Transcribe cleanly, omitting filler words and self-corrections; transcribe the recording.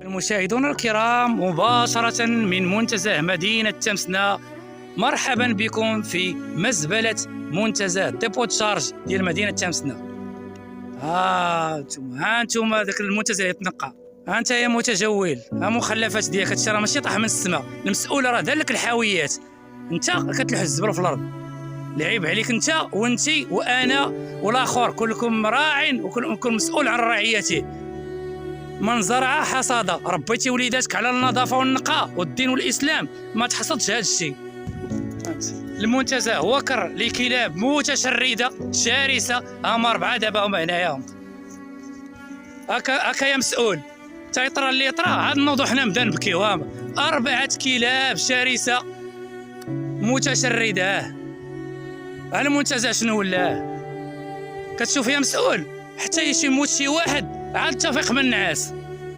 المشاهدون الكرام، مباشرة من منتزه مدينة تمسنا، مرحبا بكم في مزبلة منتزه ديبو تشارج ديال مدينة تمسنا. انتم ذاك المنتزه يتنقى، انت يا متجول، مخلفات ديالك هادشي راه ماشي طاح من السماء، المسؤول راه دار لك الحاويات، انت كتلوح الزبل في الارض. العيب عليك انت وانتي وانا والاخر، كلكم راع وكلكم مسؤول عن رعيته. من زرع حصاد، ربيتي وليداتك على النظافه والنقاء والدين والاسلام، ما تحصدش هذا الشيء. المنتزه وكر لكلاب متشرده شرسه، هما 4 دابا هما هنايا. هكا يا مسؤول، تيطرى اللي يطرى، عاد نوضو حنا نبدا نبكيو. 4 كلاب شرسه متشرده. المنتزه شنو ولا كتشوف يا مسؤول؟ حتى يموت شي واحد عاد تفيق من النعاس.